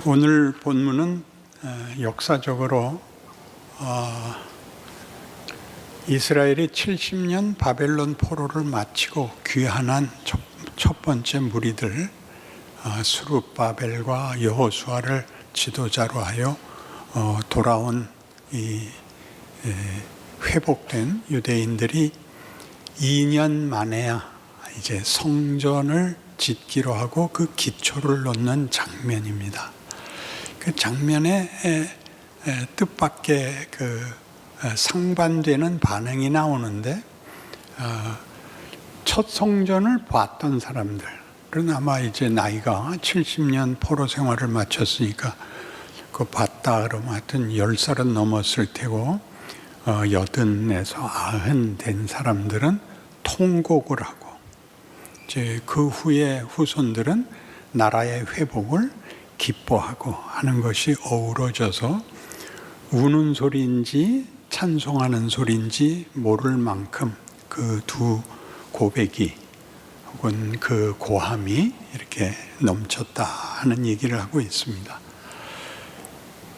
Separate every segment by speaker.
Speaker 1: 오늘 본문은 역사적으로 이스라엘이 70년 바벨론 포로를 마치고 귀환한 첫 번째 무리들 스룹바벨과 여호수아를 지도자로 하여 돌아온 이 회복된 유대인들이 2년 만에야 이제 성전을 짓기로 하고 그 기초를 놓는 장면입니다. 그 장면에 뜻밖의 상반되는 반응이 나오는데, 첫 성전을 봤던 사람들은 아마 이제 나이가 70년 포로 생활을 마쳤으니까 그 봤다 그러면 하여튼 10살은 넘었을 테고, 80에서 90 된 사람들은 통곡을 하고, 이제 그 후에 후손들은 나라의 회복을 기뻐하고 하는 것이 어우러져서 우는 소리인지 찬송하는 소리인지 모를 만큼 그 두 고백이 혹은 그 고함이 이렇게 넘쳤다 하는 얘기를 하고 있습니다.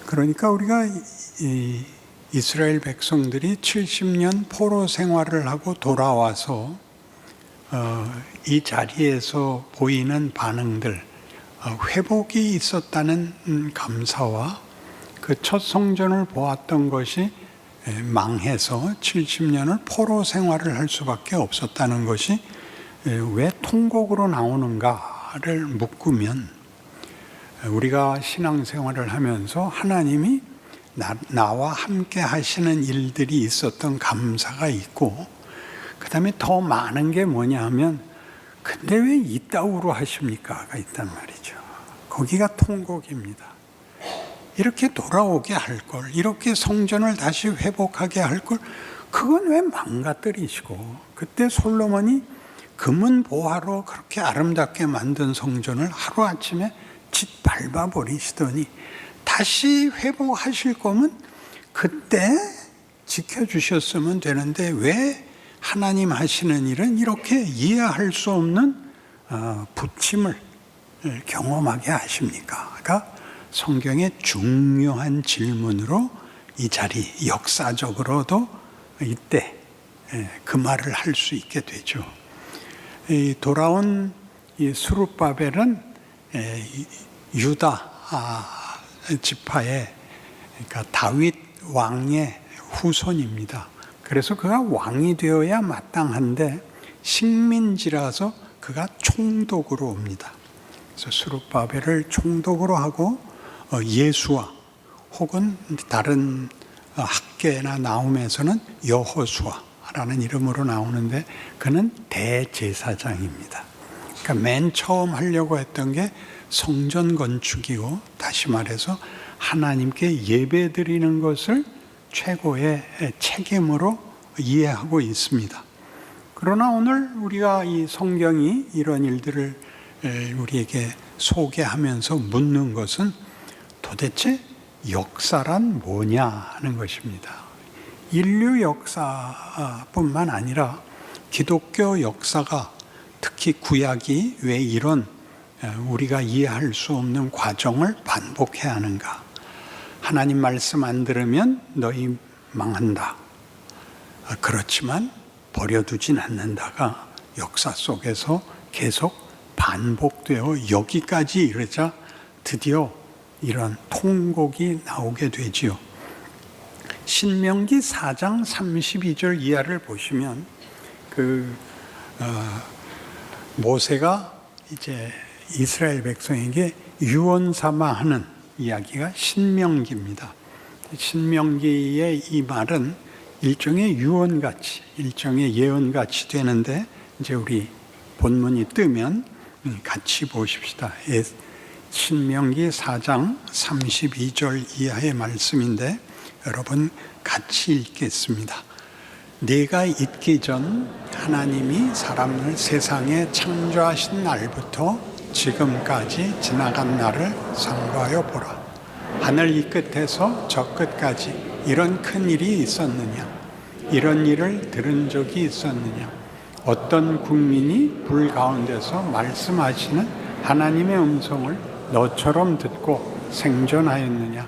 Speaker 1: 그러니까 우리가 이스라엘 백성들이 70년 포로 생활을 하고 돌아와서 이 자리에서 보이는 반응들, 회복이 있었다는 감사와 그 첫 성전을 보았던 것이 망해서 70년을 포로 생활을 할 수밖에 없었다는 것이 왜 통곡으로 나오는가를 묶으면, 우리가 신앙생활을 하면서 하나님이 나와 함께 하시는 일들이 있었던 감사가 있고, 그 다음에 더 많은 게 뭐냐 하면, 근데 왜 이따위로 하십니까?가 있단 말이죠. 거기가 통곡입니다. 이렇게 돌아오게 할 걸, 이렇게 성전을 다시 회복하게 할 걸, 그건 왜 망가뜨리시고, 그때 솔로몬이 금은 보화로 그렇게 아름답게 만든 성전을 하루아침에 짓밟아 버리시더니, 다시 회복하실 거면 그때 지켜주셨으면 되는데 왜 하나님 하시는 일은 이렇게 이해할 수 없는 부침을 경험하게 하십니까?가 성경의 중요한 질문으로 이 자리, 역사적으로도 이때 그 말을 할 수 있게 되죠. 돌아온 이 스룹바벨은 유다 지파의, 그러니까 다윗 왕의 후손입니다. 그래서 그가 왕이 되어야 마땅한데 식민지라서 그가 총독으로 옵니다. 그래서 스룹바벨을 총독으로 하고 예수와 혹은 다른 학계나 나움에서는 여호수아라는 이름으로 나오는데, 그는 대제사장입니다. 그러니까 맨 처음 하려고 했던 게 성전 건축이고, 다시 말해서 하나님께 예배 드리는 것을 최고의 책임으로 이해하고 있습니다. 그러나 오늘 우리가 이 성경이 이런 일들을 우리에게 소개하면서 묻는 것은 도대체 역사란 뭐냐 하는 것입니다. 인류 역사뿐만 아니라 기독교 역사가, 특히 구약이 왜 이런 우리가 이해할 수 없는 과정을 반복해야 하는가? 하나님 말씀 안 들으면 너희 망한다. 그렇지만 버려두진 않는다가 역사 속에서 계속 반복되어 여기까지 이르자 드디어 이런 통곡이 나오게 되지요. 신명기 4장 32절 이하를 보시면 모세가 이제 이스라엘 백성에게 유언 삼아 하는 이야기가 신명기입니다. 신명기의 이 말은 일종의 유언같이, 일종의 예언같이 되는데, 이제 우리 본문이 뜨면 같이 보십시다. 신명기 4장 32절 이하의 말씀인데 여러분 같이 읽겠습니다. 내가 있기 전 하나님이 사람을 세상에 창조하신 날부터 지금까지 지나간 날을 상고하여 보라. 하늘 이 끝에서 저 끝까지 이런 큰 일이 있었느냐? 이런 일을 들은 적이 있었느냐? 어떤 국민이 불 가운데서 말씀하시는 하나님의 음성을 너처럼 듣고 생존하였느냐?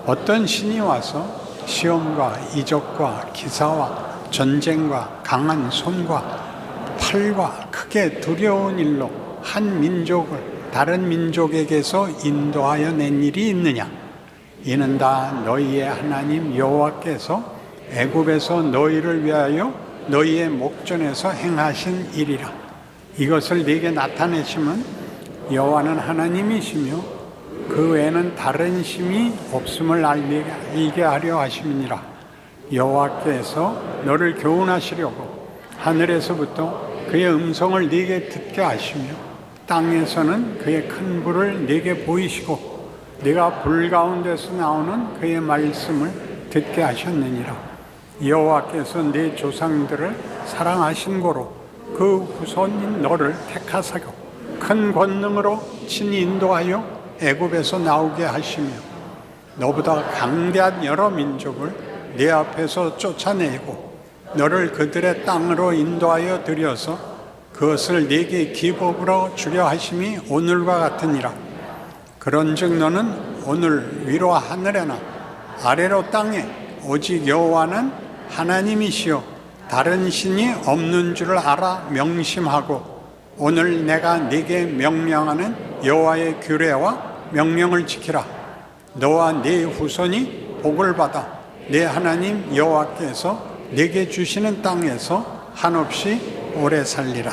Speaker 1: 어떤 신이 와서 시험과 이적과 기사와 전쟁과 강한 손과 팔과 크게 두려운 일로 한 민족을 다른 민족에게서 인도하여 낸 일이 있느냐? 이는 다 너희의 하나님 여호와께서 애굽에서 너희를 위하여 너희의 목전에서 행하신 일이라. 이것을 네게 나타내시면 여호와는 하나님이시며 그 외에는 다른 신이 없음을 알게 하려 하심이니라. 여호와께서 너를 교훈하시려고 하늘에서부터 그의 음성을 네게 듣게 하시며 땅에서는 그의 큰 불을 네게 보이시고 네가 불 가운데서 나오는 그의 말씀을 듣게 하셨느니라. 여호와께서 네 조상들을 사랑하신 고로 그 후손인 너를 택하사고 큰 권능으로 친히 인도하여 애굽에서 나오게 하시며 너보다 강대한 여러 민족을 네 앞에서 쫓아내고 너를 그들의 땅으로 인도하여 들여서 그것을 네게 기업으로 주려 하심이 오늘과 같으니라. 그런즉 너는 오늘 위로 하늘에나 아래로 땅에 오직 여호와는 하나님이시요 다른 신이 없는 줄을 알아 명심하고 오늘 내가 네게 명령하는 여호와의 규례와 명령을 지키라. 너와 네 후손이 복을 받아 네 하나님 여호와께서 네게 주시는 땅에서 한없이 오래 살리라.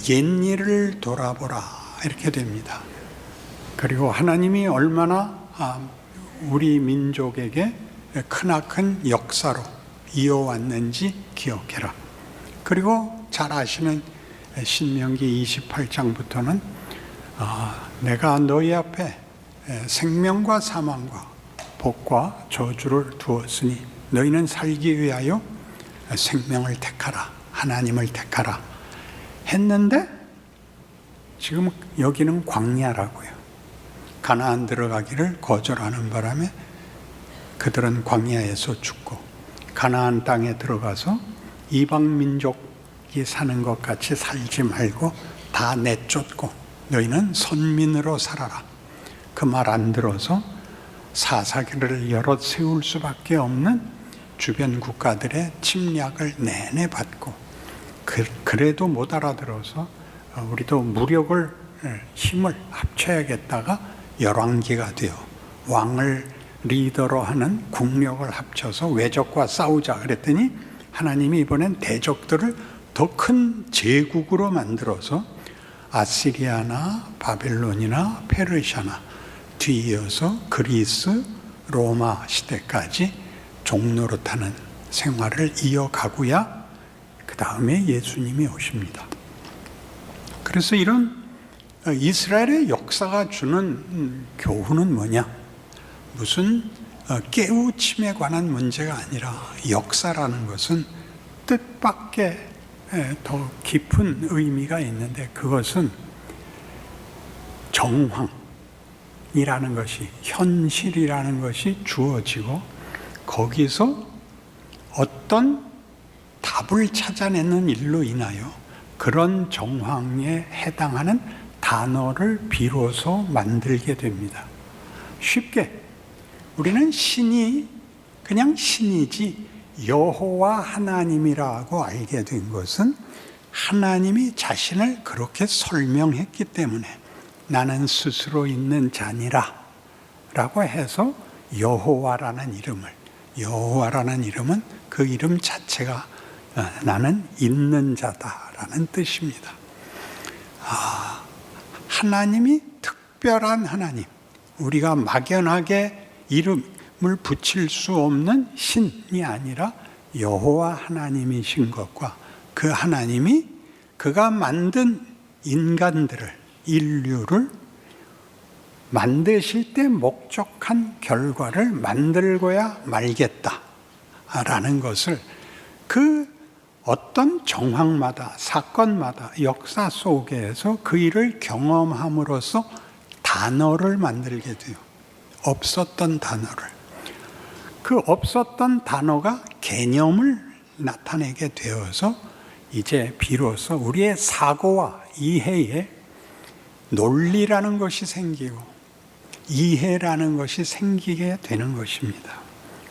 Speaker 1: 옛일을 돌아보라 이렇게 됩니다. 그리고 하나님이 얼마나 우리 민족에게 크나큰 역사로 이어왔는지 기억해라. 그리고 잘 아시는 신명기 28장부터는 내가 너희 앞에 생명과 사망과 복과 저주를 두었으니 너희는 살기 위하여 생명을 택하라, 하나님을 택하라 했는데 지금 여기는 광야라고요. 가나안 들어가기를 거절하는 바람에 그들은 광야에서 죽고 가나안 땅에 들어가서 이방 민족이 사는 것 같이 살지 말고 다 내쫓고 너희는 선민으로 살아라. 그 말 안 들어서 사사기를 여럿 세울 수밖에 없는 주변 국가들의 침략을 내내 받고 그래도 못 알아들어서 우리도 무력을 힘을 합쳐야겠다가 열왕기가 되어 왕을 리더로 하는 국력을 합쳐서 외적과 싸우자 그랬더니 하나님이 이번엔 대적들을 더 큰 제국으로 만들어서 아시리아나 바벨론이나 페르시아나 뒤이어서 그리스, 로마 시대까지 종노릇하는 생활을 이어가고야 그 다음에 예수님이 오십니다. 그래서 이런 이스라엘의 역사가 주는 교훈은 뭐냐? 무슨 깨우침에 관한 문제가 아니라 역사라는 것은 뜻밖의 더 깊은 의미가 있는데 그것은 정황이라는 것이 현실이라는 것이 주어지고 거기서 어떤 답을 찾아내는 일로 인하여 그런 정황에 해당하는 단어를 비로소 만들게 됩니다. 쉽게 우리는 신이 그냥 신이지 여호와 하나님이라고 알게 된 것은 하나님이 자신을 그렇게 설명했기 때문에 나는 스스로 있는 자니라 라고 해서 여호와라는 이름은 그 이름 자체가 나는 있는 자다라는 뜻입니다. 하나님이 특별한 하나님, 우리가 막연하게 이름을 붙일 수 없는 신이 아니라 여호와 하나님이신 것과 그 하나님이 그가 만든 인류를 만드실 때 목적한 결과를 만들고야 말겠다라는 것을 그 어떤 정황마다 사건마다 역사 속에서 그 일을 경험함으로써 단어를 만들게 돼요. 없었던 단어를. 그 없었던 단어가 개념을 나타내게 되어서 이제 비로소 우리의 사고와 이해에 논리라는 것이 생기고 이해라는 것이 생기게 되는 것입니다.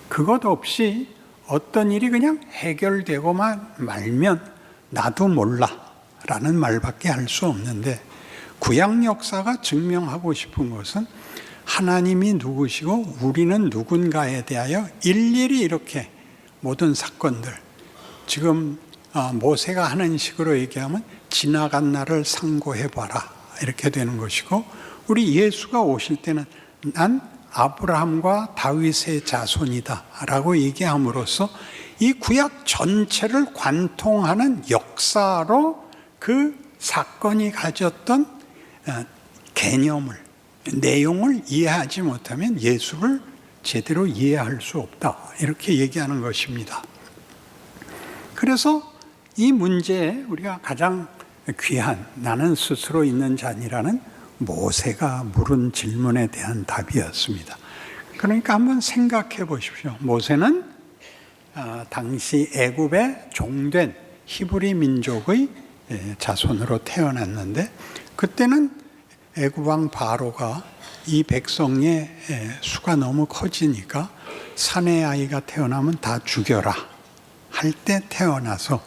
Speaker 1: 그것 없이 어떤 일이 그냥 해결되고만 말면 나도 몰라 라는 말밖에 할 수 없는데, 구약 역사가 증명하고 싶은 것은 하나님이 누구시고 우리는 누군가에 대하여 일일이 이렇게 모든 사건들, 지금 모세가 하는 식으로 얘기하면 지나간 날을 상고해봐라 이렇게 되는 것이고, 우리 예수가 오실 때는 난 아브라함과 다윗의 자손이다 라고 얘기함으로써 이 구약 전체를 관통하는 역사로 그 사건이 가졌던 개념을, 내용을 이해하지 못하면 예수를 제대로 이해할 수 없다 이렇게 얘기하는 것입니다. 그래서 이 문제에 우리가 가장 귀한 나는 스스로 있는 자니라는 모세가 물은 질문에 대한 답이었습니다. 그러니까 한번 생각해 보십시오. 모세는 당시 애굽에 종된 히브리 민족의 자손으로 태어났는데, 그때는 애굽 왕 바로가 이 백성의 수가 너무 커지니까 사내 아이가 태어나면 다 죽여라 할 때 태어나서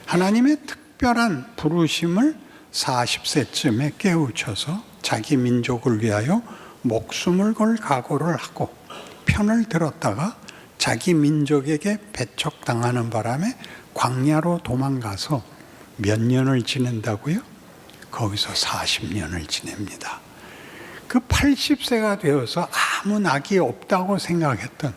Speaker 1: 하나님의 특별한 부르심을 40세쯤에 깨우쳐서 자기 민족을 위하여 목숨을 걸 각오를 하고 편을 들었다가 자기 민족에게 배척당하는 바람에 광야로 도망가서 몇 년을 지낸다고요? 거기서 40년을 지냅니다. 그 80세가 되어서 아무 낙이 없다고 생각했던,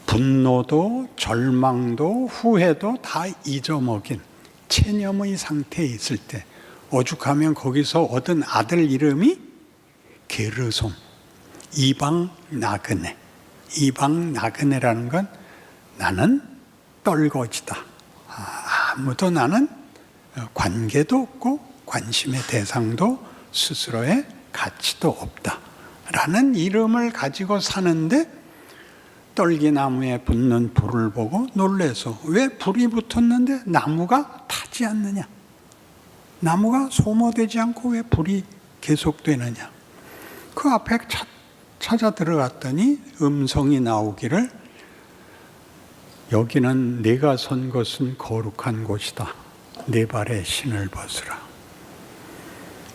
Speaker 1: 분노도 절망도 후회도 다 잊어먹인 체념의 상태에 있을 때 오죽하면 거기서 얻은 아들 이름이 게르솜, 이방 나그네. 이방 나그네라는 건 나는 떨거지다. 아무도 나는 관계도 없고 관심의 대상도 스스로의 가치도 없다 라는 이름을 가지고 사는데, 떨기나무에 붙는 불을 보고 놀래서 왜 불이 붙었는데 나무가 타지 않느냐, 나무가 소모되지 않고 왜 불이 계속되느냐. 그 앞에 찾아 들어갔더니 음성이 나오기를, 여기는 네가 선 것은 거룩한 곳이다. 네 발에 신을 벗으라.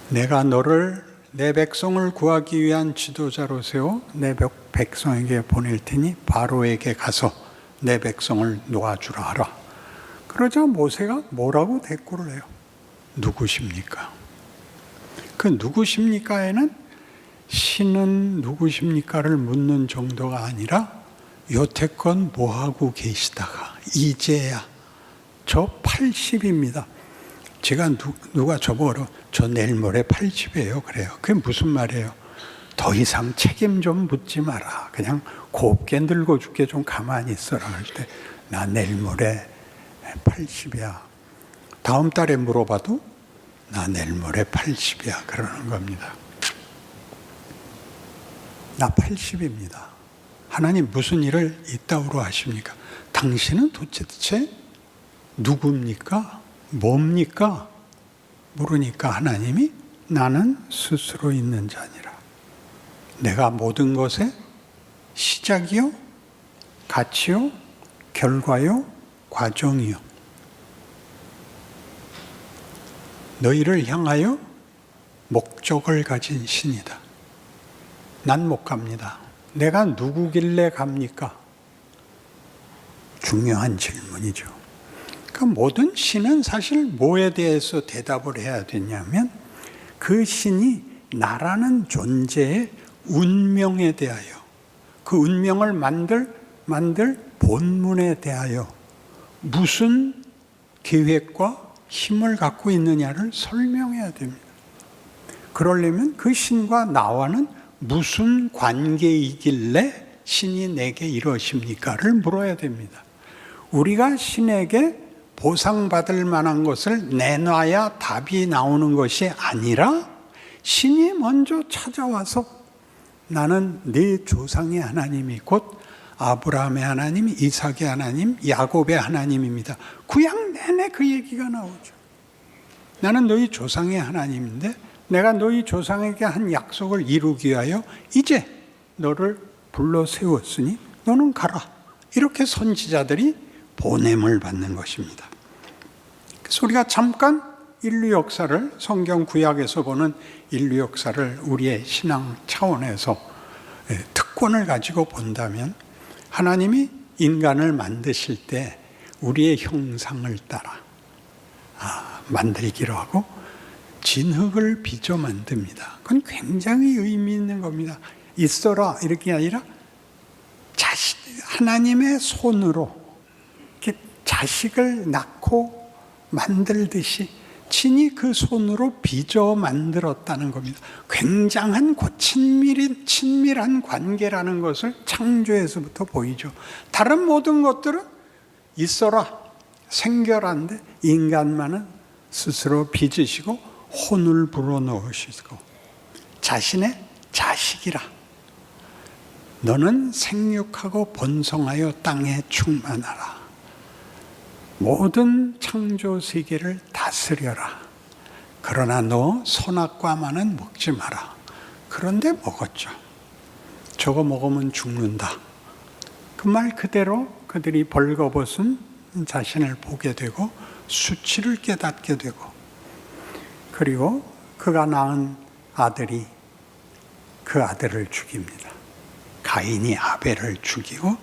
Speaker 1: 내가 너를 내 백성을 구하기 위한 지도자로 세워 내 백성에게 보낼 테니 바로에게 가서 내 백성을 놓아주라 하라. 그러자 모세가 뭐라고 대꾸를 해요? 누구십니까? 그 누구십니까에는 신은 누구십니까를 묻는 정도가 아니라 여태껏 뭐하고 계시다가 이제야 저 80입니다. 제가 누가 저보고 저 내일 모레 80이에요 그래요. 그게 무슨 말이에요? 더 이상 책임 좀 묻지 마라. 그냥 곱게 늙어 죽게 좀 가만히 있어라 할 때, 나 내일 모레 80이야. 다음 달에 물어봐도 나 내일 모레 80이야 그러는 겁니다. 나 80입니다. 하나님 무슨 일을 이따위로 하십니까? 당신은 도대체 누굽니까? 뭡니까? 모르니까 하나님이 나는 스스로 있는 자니라. 내가 모든 것의 시작이요, 가치요, 결과요, 과정이요. 너희를 향하여 목적을 가진 신이다. 난 못 갑니다. 내가 누구길래 갑니까? 중요한 질문이죠. 그 모든 신은 사실 뭐에 대해서 대답을 해야 되냐면, 그 신이 나라는 존재의 운명에 대하여, 그 운명을 만들 본문에 대하여 무슨 계획과 힘을 갖고 있느냐를 설명해야 됩니다. 그러려면 그 신과 나와는 무슨 관계이길래 신이 내게 이러십니까를 물어야 됩니다. 우리가 신에게 보상받을 만한 것을 내놔야 답이 나오는 것이 아니라, 신이 먼저 찾아와서 나는 네 조상의 하나님이 곧 아브라함의 하나님, 이삭의 하나님, 야곱의 하나님입니다. 구약 내내 그 얘기가 나오죠. 나는 너희 조상의 하나님인데 내가 너희 조상에게 한 약속을 이루기 위하여 이제 너를 불러 세웠으니 너는 가라. 이렇게 선지자들이 보냄을 받는 것입니다. 그래서 우리가 잠깐 인류 역사를, 성경 구약에서 보는 인류 역사를 우리의 신앙 차원에서 특권을 가지고 본다면, 하나님이 인간을 만드실 때 우리의 형상을 따라 만들기로 하고 진흙을 빚어 만듭니다. 그건 굉장히 의미 있는 겁니다. 있어라 이렇게 아니라 하나님의 손으로 이렇게 자식을 낳고 만들듯이 친히 그 손으로 빚어 만들었다는 겁니다. 굉장한 친밀한 관계라는 것을 창조에서부터 보이죠. 다른 모든 것들은 있어라, 생겨라인데 인간만은 스스로 빚으시고 혼을 불어넣으시고 자신의 자식이라 너는 생육하고 번성하여 땅에 충만하라. 모든 창조 세계를 다스려라. 그러나 너 선악과만은 먹지 마라. 그런데 먹었죠. 저거 먹으면 죽는다. 그 말 그대로 그들이 벌거벗은 자신을 보게 되고 수치를 깨닫게 되고, 그리고 그가 낳은 아들이 그 아들을 죽입니다. 가인이 아벨을 죽이고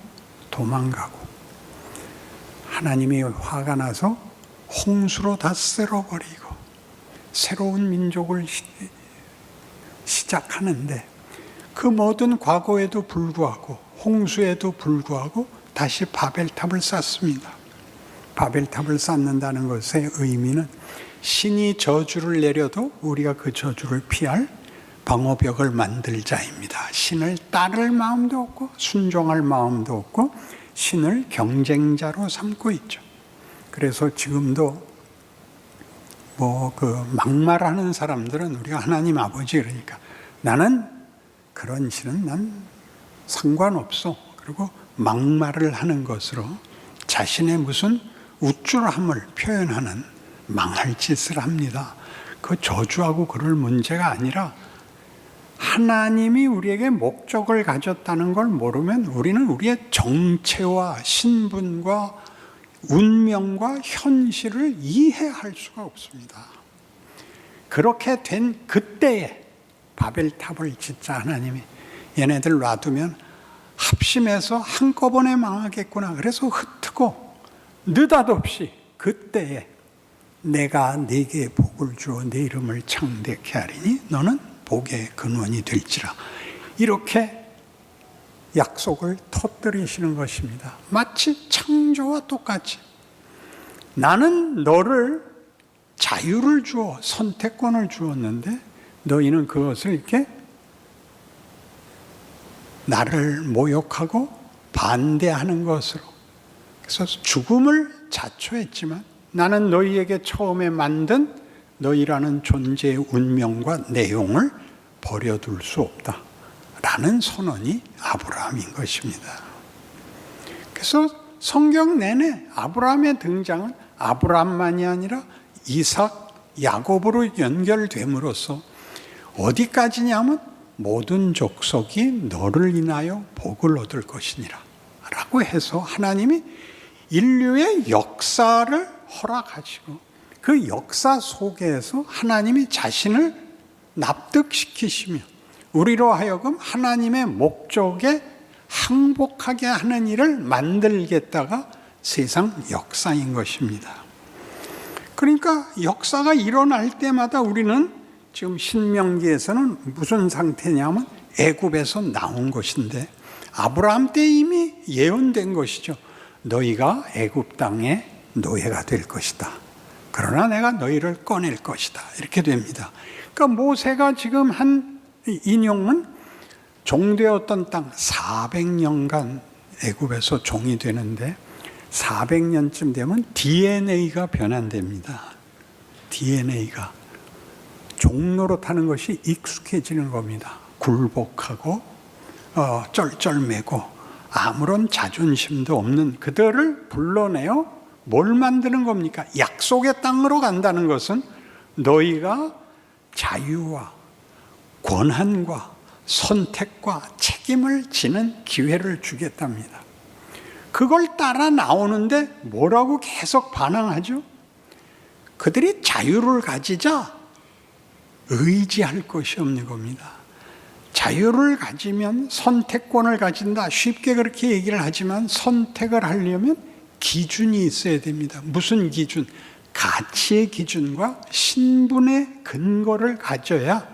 Speaker 1: 도망가고, 하나님이 화가 나서 홍수로 다 쓸어버리고 새로운 민족을 시작하는데, 그 모든 과거에도 불구하고 홍수에도 불구하고 다시 바벨탑을 쌓습니다. 바벨탑을 쌓는다는 것의 의미는 신이 저주를 내려도 우리가 그 저주를 피할 방어벽을 만들자입니다. 신을 따를 마음도 없고 순종할 마음도 없고 신을 경쟁자로 삼고 있죠. 그래서 지금도 막말하는 사람들은 우리가 하나님 아버지 그러니까 나는 그런 신은 난 상관없어. 그리고 막말을 하는 것으로 자신의 무슨 우쭐함을 표현하는 망할 짓을 합니다. 그 저주하고 그럴 문제가 아니라 하나님이 우리에게 목적을 가졌다는 걸 모르면 우리는 우리의 정체와 신분과 운명과 현실을 이해할 수가 없습니다. 그렇게 된 그때에 바벨탑을 짓자 하나님이 얘네들 놔두면 합심해서 한꺼번에 망하겠구나. 그래서 흩고 느닷없이 그때에 내가 네게 복을 주어 네 이름을 창대케 하리니 너는 복의 근원이 될지라. 이렇게 약속을 터뜨리시는 것입니다. 마치 창조와 똑같이 나는 너를 자유를 주어 선택권을 주었는데 너희는 그것을 이렇게 나를 모욕하고 반대하는 것으로, 그래서 죽음을 자초했지만 나는 너희에게 처음에 만든 너희라는 존재의 운명과 내용을 버려둘 수 없다 라는 선언이 아브라함인 것입니다. 그래서 성경 내내 아브라함의 등장은 아브라함만이 아니라 이삭, 야곱으로 연결됨으로써 어디까지냐면 모든 족속이 너를 인하여 복을 얻을 것이니라 라고 해서 하나님이 인류의 역사를 허락하시고 그 역사 속에서 하나님이 자신을 납득시키시며 우리로 하여금 하나님의 목적에 항복하게 하는 일을 만들겠다가 세상 역사인 것입니다. 그러니까 역사가 일어날 때마다 우리는 지금 신명기에서는 무슨 상태냐면 애굽에서 나온 것인데 아브라함 때 이미 예언된 것이죠. 너희가 애굽 땅의 노예가 될 것이다. 그러나 내가 너희를 꺼낼 것이다. 이렇게 됩니다. 그러니까 모세가 지금 한 인용은 종되었던 땅 400년간 애굽에서 종이 되는데 400년쯤 되면 DNA가 변환됩니다. DNA가 종노릇하는 것이 익숙해지는 겁니다. 굴복하고 쩔쩔매고 아무런 자존심도 없는 그들을 불러내어 뭘 만드는 겁니까? 약속의 땅으로 간다는 것은 너희가 자유와 권한과 선택과 책임을 지는 기회를 주겠답니다. 그걸 따라 나오는데 뭐라고 계속 반항하죠? 그들이 자유를 가지자 의지할 것이 없는 겁니다. 자유를 가지면 선택권을 가진다. 쉽게 그렇게 얘기를 하지만 선택을 하려면 기준이 있어야 됩니다. 무슨 기준? 가치의 기준과 신분의 근거를 가져야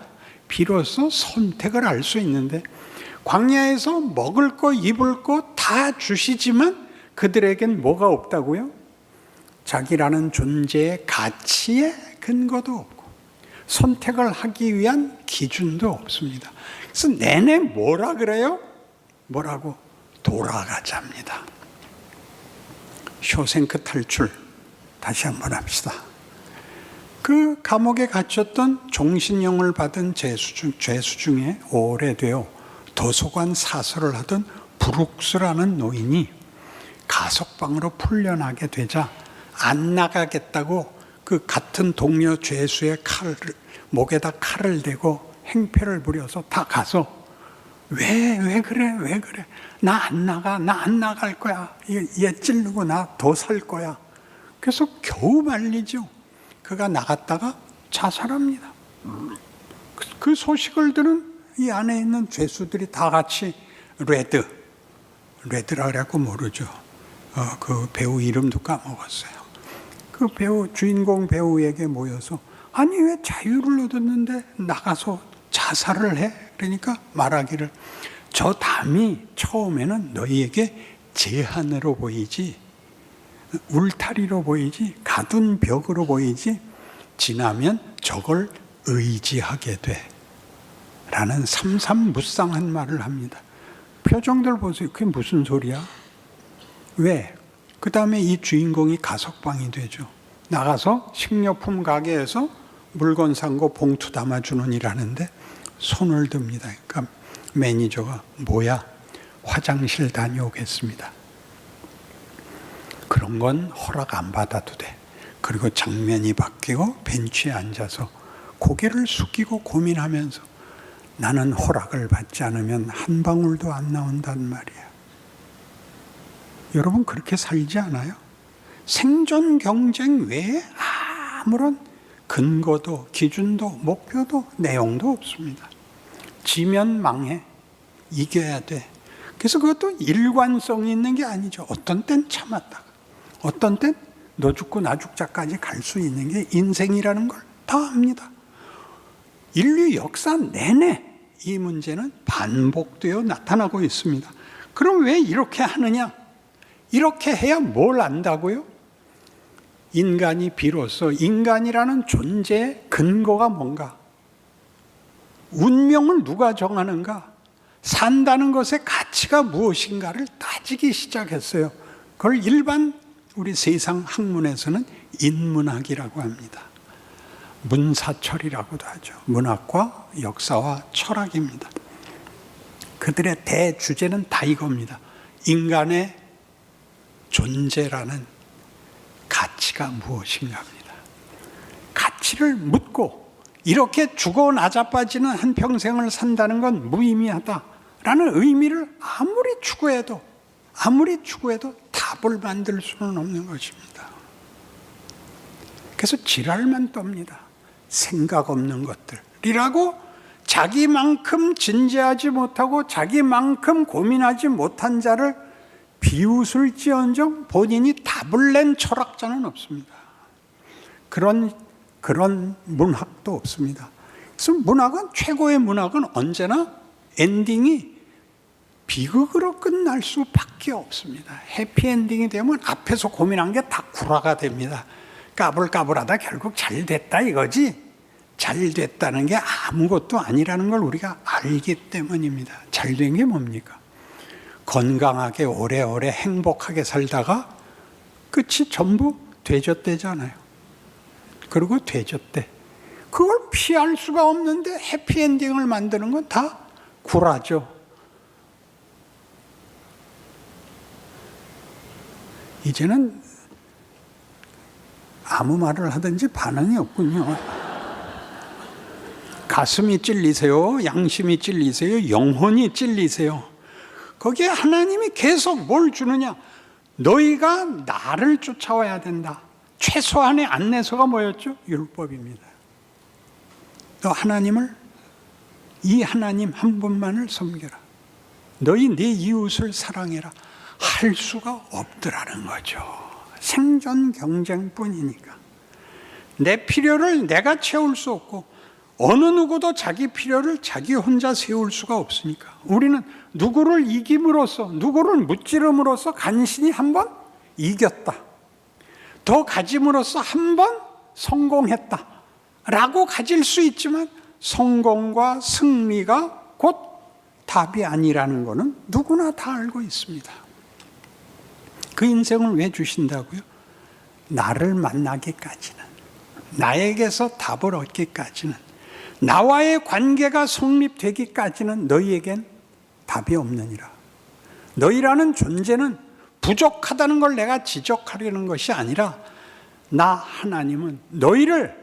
Speaker 1: 비로소 선택을 할 수 있는데, 광야에서 먹을 거 입을 거 다 주시지만 그들에겐 뭐가 없다고요? 자기라는 존재의 가치의 근거도 없고 선택을 하기 위한 기준도 없습니다. 그래서 내내 뭐라 그래요? 뭐라고? 돌아가자입니다. 쇼생크 탈출 다시 한번 합시다. 그 감옥에 갇혔던 종신형을 받은 죄수 중에 오래되어 도서관 사서를 하던 브룩스라는 노인이 가석방으로 풀려나게 되자 안 나가겠다고 그 같은 동료 죄수의 목에다 칼을 대고 행패를 부려서 다 가서 왜 그래 나 안 나갈 거야, 얘 찌르고 나 더 살 거야. 그래서 겨우 말리죠. 그가 나갔다가 자살합니다. 그 소식을 들은 이 안에 있는 죄수들이 다 같이 레드라 그래갖고 모르죠. 그 배우 이름도 까먹었어요. 그 주인공 배우에게 모여서 아니 왜 자유를 얻었는데 나가서 자살을 해? 그러니까 말하기를 저 담이 처음에는 너희에게 제한으로 보이지, 울타리로 보이지, 가둔 벽으로 보이지, 지나면 저걸 의지하게 돼 라는 삼삼무쌍한 말을 합니다. 표정들 보세요. 그게 무슨 소리야? 왜? 그 다음에 이 주인공이 가석방이 되죠. 나가서 식료품 가게에서 물건 산 거 봉투 담아주는 일 하는데 손을 듭니다. 그러니까 매니저가 뭐야? 화장실 다녀오겠습니다. 그런 건 허락 안 받아도 돼. 그리고 장면이 바뀌고 벤치에 앉아서 고개를 숙이고 고민하면서 나는 허락을 받지 않으면 한 방울도 안 나온단 말이야. 여러분 그렇게 살지 않아요? 생존 경쟁 외에 아무런 근거도 기준도 목표도 내용도 없습니다. 지면 망해. 이겨야 돼. 그래서 그것도 일관성이 있는 게 아니죠. 어떤 땐 참았다가 어떤 땐 너 죽고 나 죽자까지 갈 수 있는 게 인생이라는 걸 다 압니다. 인류 역사 내내 이 문제는 반복되어 나타나고 있습니다. 그럼 왜 이렇게 하느냐? 이렇게 해야 뭘 안다고요? 인간이 비로소 인간이라는 존재의 근거가 뭔가? 운명을 누가 정하는가? 산다는 것의 가치가 무엇인가를 따지기 시작했어요. 그걸 일반 우리 세상 학문에서는 인문학이라고 합니다. 문사철이라고도 하죠. 문학과 역사와 철학입니다. 그들의 대주제는 다 이겁니다. 인간의 존재라는 가치가 무엇인가입니다. 가치를 묻고 이렇게 죽어 나자빠지는 한평생을 산다는 건 무의미하다라는 의미를 아무리 추구해도 답을 만들 수는 없는 것입니다. 그래서 지랄만 떱니다. 생각 없는 것들이라고 자기만큼 진지하지 못하고 자기만큼 고민하지 못한 자를 비웃을지언정 본인이 답을 낸 철학자는 없습니다. 그런 문학도 없습니다. 그래서 최고의 문학은 언제나 엔딩이 비극으로 끝날 수밖에 없습니다. 해피엔딩이 되면 앞에서 고민한 게 다 구라가 됩니다. 까불까불하다 결국 잘 됐다 이거지. 잘 됐다는 게 아무것도 아니라는 걸 우리가 알기 때문입니다. 잘 된 게 뭡니까? 건강하게 오래오래 행복하게 살다가 끝이 전부 되졌대잖아요. 그리고 되졌대. 그걸 피할 수가 없는데 해피엔딩을 만드는 건 다 구라죠. 이제는 아무 말을 하든지 반응이 없군요. 가슴이 찔리세요? 양심이 찔리세요? 영혼이 찔리세요? 거기에 하나님이 계속 뭘 주느냐? 너희가 나를 쫓아와야 된다. 최소한의 안내서가 뭐였죠? 율법입니다. 너 하나님을, 이 하나님 한 분만을 섬겨라. 너희 네 이웃을 사랑해라. 할 수가 없더라는 거죠. 생존 경쟁뿐이니까. 내 필요를 내가 채울 수 없고 어느 누구도 자기 필요를 자기 혼자 세울 수가 없으니까 우리는 누구를 이김으로써, 누구를 무찌름으로써 간신히 한번 이겼다. 더 가짐으로써 한번 성공했다 라고 가질 수 있지만 성공과 승리가 곧 답이 아니라는 것은 누구나 다 알고 있습니다. 그 인생을 왜 주신다고요? 나를 만나기까지는, 나에게서 답을 얻기까지는, 나와의 관계가 성립되기까지는 너희에겐 답이 없느니라. 너희라는 존재는 부족하다는 걸 내가 지적하려는 것이 아니라 나 하나님은 너희를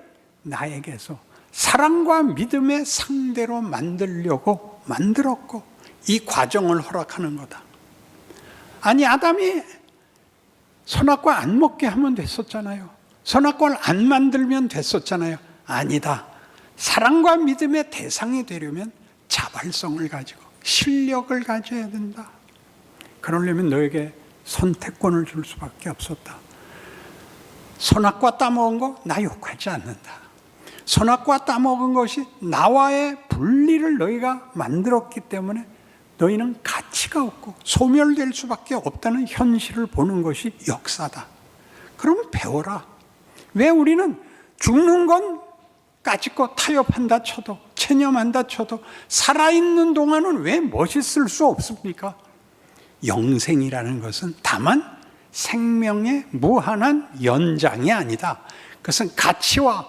Speaker 1: 나에게서 사랑과 믿음의 상대로 만들려고 만들었고 이 과정을 허락하는 거다. 아니, 아담이 선악과 안 먹게 하면 됐었잖아요. 선악과를 안 만들면 됐었잖아요. 아니다. 사랑과 믿음의 대상이 되려면 자발성을 가지고 실력을 가져야 된다. 그러려면 너에게 선택권을 줄 수밖에 없었다. 선악과 따먹은 거 나 욕하지 않는다. 선악과 따먹은 것이 나와의 분리를 너희가 만들었기 때문에 너희는 가치가 없고 소멸될 수밖에 없다는 현실을 보는 것이 역사다. 그럼 배워라. 왜 우리는 죽는 건 까짓거 타협한다 쳐도, 체념한다 쳐도 살아있는 동안은 왜 멋있을 수 없습니까? 영생이라는 것은 다만 생명의 무한한 연장이 아니다. 그것은 가치와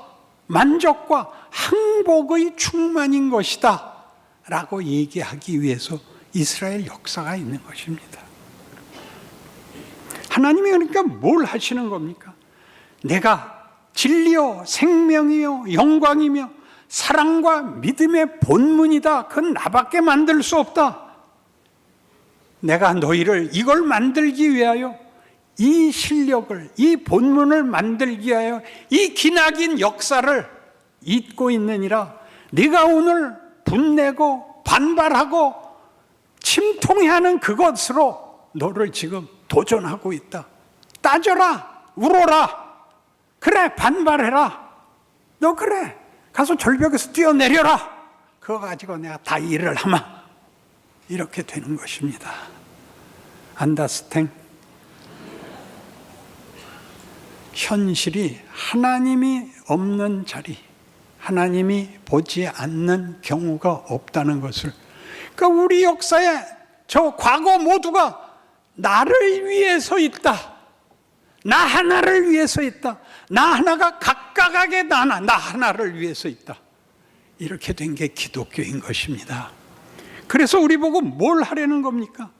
Speaker 1: 만족과 행복의 충만인 것이다 라고 얘기하기 위해서 이스라엘 역사가 있는 것입니다. 하나님이 그러니까 뭘 하시는 겁니까? 내가 진리요 생명이요 영광이며 사랑과 믿음의 본문이다. 그건 나밖에 만들 수 없다. 내가 너희를 이걸 만들기 위하여 이 실력을, 이 본문을 만들기 위하여 이 기나긴 역사를 잇고 있느니라. 네가 오늘 분내고 반발하고 침통해하는 그것으로 너를 지금 도전하고 있다. 따져라, 울어라. 그래, 반발해라. 너 그래, 가서 절벽에서 뛰어내려라. 그거 가지고 내가 다 일을 하마. 이렇게 되는 것입니다. 안다스탱? 현실이 하나님이 없는 자리, 하나님이 보지 않는 경우가 없다는 것을, 그러니까 우리 역사에 저 과거 모두가 나를 위해서 있다. 나 하나를 위해서 있다. 나 하나가 각각하게 나 하나를 위해서 있다. 이렇게 된 게 기독교인 것입니다. 그래서 우리 보고 뭘 하려는 겁니까?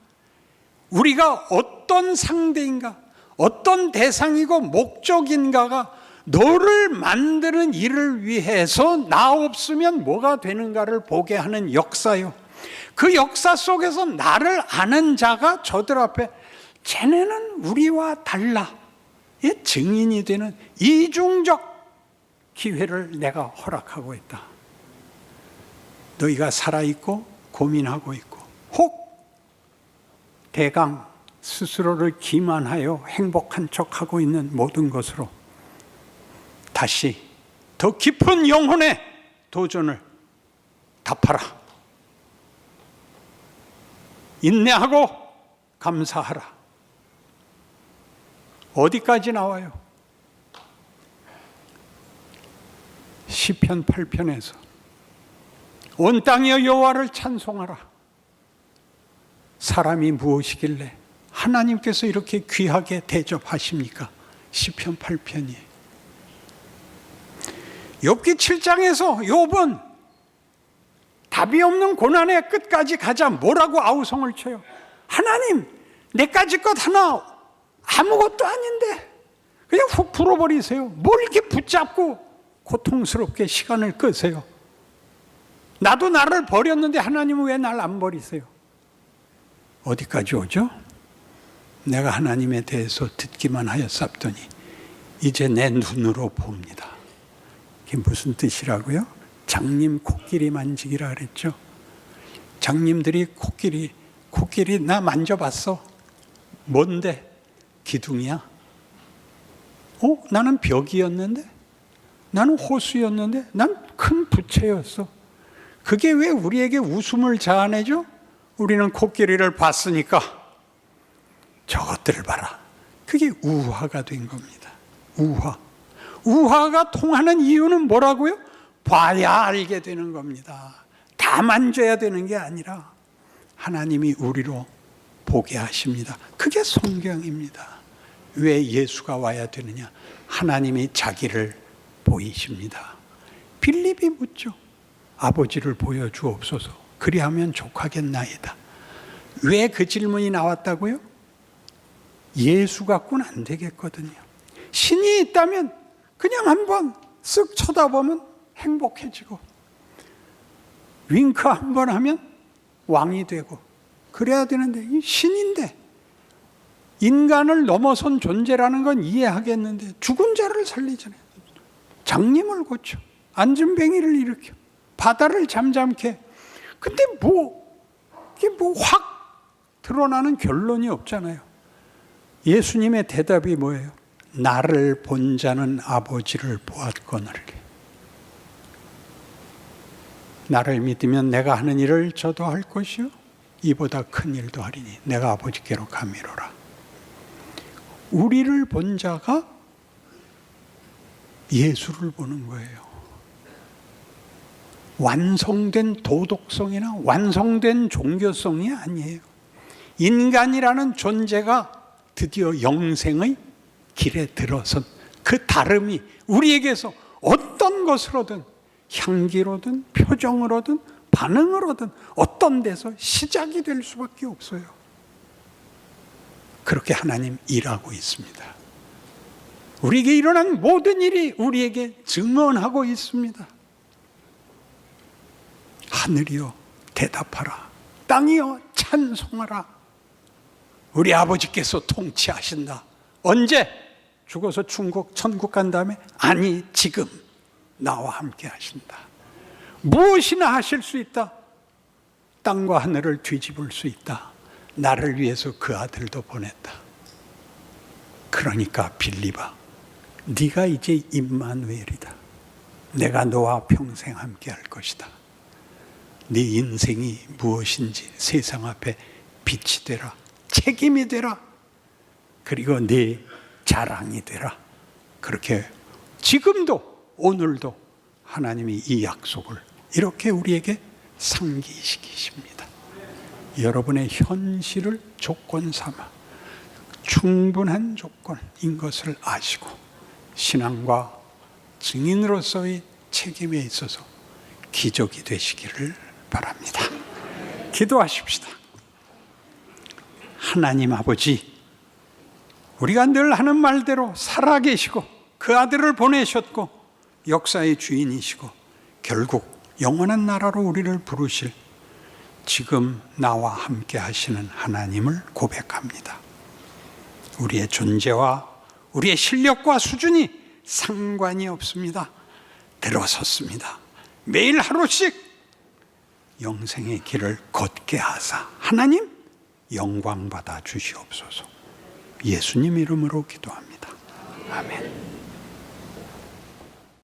Speaker 1: 우리가 어떤 상대인가, 어떤 대상이고 목적인가가 너를 만드는 일을 위해서 나 없으면 뭐가 되는가를 보게 하는 역사요. 그 역사 속에서 나를 아는 자가 저들 앞에 쟤네는 우리와 달라 의 증인이 되는 이중적 기회를 내가 허락하고 있다. 너희가 살아있고 고민하고 있고 혹 대강 스스로를 기만하여 행복한 척하고 있는 모든 것으로 다시 더 깊은 영혼의 도전을 답하라. 인내하고 감사하라. 어디까지 나와요? 시편 8편에서 온 땅이여 여호와를 찬송하라. 사람이 무엇이길래 하나님께서 이렇게 귀하게 대접하십니까? 시편 8편이에요. 욥기 7장에서 욥은 답이 없는 고난의 끝까지 가자 뭐라고 아우성을 쳐요? 하나님, 내까지 것 하나 아무것도 아닌데 그냥 훅 풀어버리세요. 뭘 이렇게 붙잡고 고통스럽게 시간을 끄세요? 나도 나를 버렸는데 하나님은 왜 날 안 버리세요? 어디까지 오죠? 내가 하나님에 대해서 듣기만 하였사더니 이제 내 눈으로 봅니다. 이게 무슨 뜻이라고요? 장님 코끼리 만지기라 그랬죠. 장님들이 코끼리 나 만져봤어. 뭔데? 기둥이야? 나는 벽이었는데? 나는 호수였는데? 난 큰 부채였어. 그게 왜 우리에게 웃음을 자아내죠? 우리는 코끼리를 봤으니까 저것들을 봐라. 그게 우화가 된 겁니다. 우화가 통하는 이유는 뭐라고요? 봐야 알게 되는 겁니다. 다 만져야 되는 게 아니라 하나님이 우리로 보게 하십니다. 그게 성경입니다. 왜 예수가 와야 되느냐? 하나님이 자기를 보이십니다. 빌립이 묻죠. 아버지를 보여주옵소서. 그리하면 족하겠나이다. 왜 그 질문이 나왔다고요? 예수 갖고는 안 되겠거든요. 신이 있다면 그냥 한번 쓱 쳐다보면 행복해지고, 윙크 한번 하면 왕이 되고 그래야 되는데, 이 신인데 인간을 넘어선 존재라는 건 이해하겠는데 죽은 자를 살리잖아요. 장님을 고쳐, 안진뱅이를 일으켜, 바다를 잠잠케. 근데 이게 확 드러나는 결론이 없잖아요. 예수님의 대답이 뭐예요? 나를 본 자는 아버지를 보았거늘. 나를 믿으면 내가 하는 일을 저도 할 것이요 이보다 큰 일도 하리니 내가 아버지께로 가미로라. 우리를 본 자가 예수를 보는 거예요. 완성된 도덕성이나 완성된 종교성이 아니에요. 인간이라는 존재가 드디어 영생의 길에 들어선 그 다름이 우리에게서 어떤 것으로든, 향기로든 표정으로든 반응으로든 어떤 데서 시작이 될 수밖에 없어요. 그렇게 하나님 일하고 있습니다. 우리에게 일어난 모든 일이 우리에게 증언하고 있습니다. 하늘이여 대답하라, 땅이여 찬송하라. 우리 아버지께서 통치하신다. 언제? 죽어서 천국 간 다음에? 아니, 지금 나와 함께 하신다. 무엇이나 하실 수 있다. 땅과 하늘을 뒤집을 수 있다. 나를 위해서 그 아들도 보냈다. 그러니까 빌립아, 네가 이제 임마누엘이다. 내가 너와 평생 함께 할 것이다. 네 인생이 무엇인지 세상 앞에 빛이 되라, 책임이 되라, 그리고 네 자랑이 되라. 그렇게 지금도 오늘도 하나님이 이 약속을 이렇게 우리에게 상기시키십니다. 여러분의 현실을 조건 삼아 충분한 조건인 것을 아시고 신앙과 증인으로서의 책임에 있어서 기적이 되시기를 바랍니다. 기도하십시다. 하나님 아버지, 우리가 늘 하는 말대로 살아계시고 그 아들을 보내셨고 역사의 주인이시고 결국 영원한 나라로 우리를 부르실 지금 나와 함께 하시는 하나님을 고백합니다. 우리의 존재와 우리의 실력과 수준이 상관이 없습니다. 들어섰습니다. 매일 하루씩 영생의 길을 걷게 하사 하나님 영광 받아 주시옵소서. 예수님 이름으로 기도합니다. 아멘.